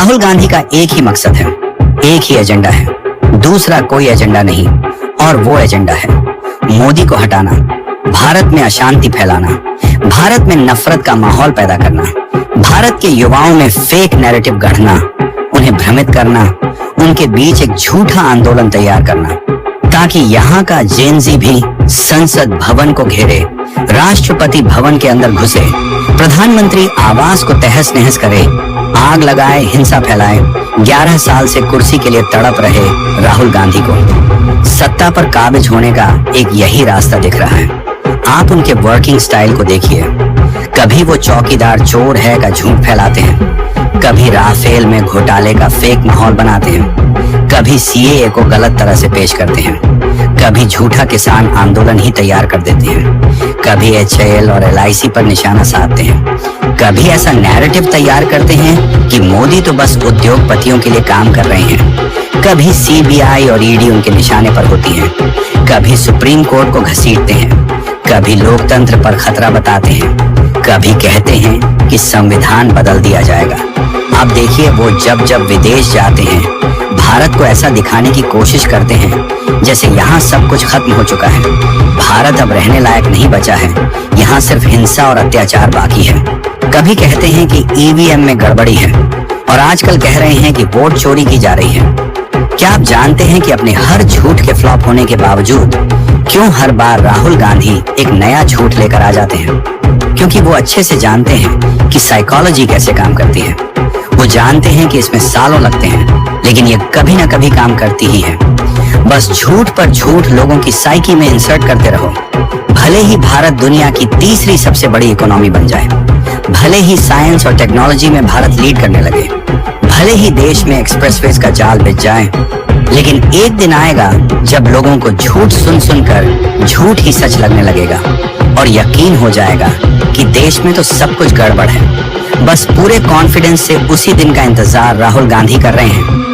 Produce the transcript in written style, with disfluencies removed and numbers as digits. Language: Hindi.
राहुल गांधी का एक ही मकसद है, एक ही एजेंडा है, दूसरा कोई एजेंडा नहीं। और वो एजेंडा है मोदी को हटाना, भारत में अशांति फैलाना, भारत में नफरत का माहौल पैदा करना, भारत के युवाओं में फेक नैरेटिव गढ़ना, उन्हें भ्रमित करना, उनके बीच एक झूठा आंदोलन तैयार करना ताकि यहाँ का जेनजी भी संसद भवन को घेरे, राष्ट्रपति भवन के अंदर घुसे, प्रधानमंत्री आवास को तहस नहस करे, आग लगाए, हिंसा फैलाए। 11 साल से कुर्सी के लिए तड़प रहे राहुल गांधी को सत्ता पर काबिज होने का एक यही रास्ता दिख रहा है। आप उनके वर्किंग स्टाइल को देखिए। कभी वो चौकीदार चोर है का झूठ फैलाते हैं, कभी राफेल में घोटाले का फेक माहौल बनाते हैं, कभी सीएए को गलत तरह से पेश करते हैं, कभी झूठा किसान आंदोलन ही तैयार कर देते हैं, कभी एचएएल और एलआईसी पर निशाना साधते हैं, कभी ऐसा नैरेटिव तैयार करते हैं कि मोदी तो बस उद्योगपतियों के लिए काम कर रहे हैं, कभी सीबीआई और ईडी उनके निशाने पर होती है, कभी सुप्रीम कोर्ट को घसीटते हैं, कभी लोकतंत्र पर खतरा बताते हैं, कभी कहते हैं कि संविधान बदल दिया जाएगा। अब देखिए, वो जब जब विदेश जाते हैं भारत को ऐसा दिखाने की कोशिश करते हैं जैसे यहाँ सब कुछ खत्म हो चुका है, भारत अब रहने लायक नहीं बचा है, यहाँ सिर्फ हिंसा और अत्याचार बाकी है। कभी कहते हैं कि ईवीएम में गड़बड़ी है और आजकल कह रहे हैं कि वोट चोरी की जा रही है। क्या आप जानते हैं कि अपने हर झूठ के फ्लॉप होने के बावजूद क्यों हर बार राहुल गांधी एक नया झूठ लेकर आ जाते हैं? क्योंकि वो अच्छे से जानते हैं कि साइकोलॉजी कैसे काम करती है। वो जानते हैं कि इसमें सालों लगते हैं, लेकिन ये कभी ना कभी काम करती ही है। बस झूठ पर झूठ लोगों की साइकी में इंसर्ट करते रहो। भले ही भारत दुनिया की तीसरी सबसे बड़ी इकोनॉमी बन जाए, भले ही साइंस और टेक्नोलॉजी में भारत लीड करने लगे, भले ही देश में एक्सप्रेसवेज का जाल बिछ जाए, लेकिन एक दिन आएगा जब लोगों को झूठ सुन सुनकर झूठ ही सच लगने लगेगा और यकीन हो जाएगा कि देश में तो सब कुछ गड़बड़ है। बस पूरे कॉन्फिडेंस से उसी दिन का इंतजार राहुल गांधी कर रहे हैं।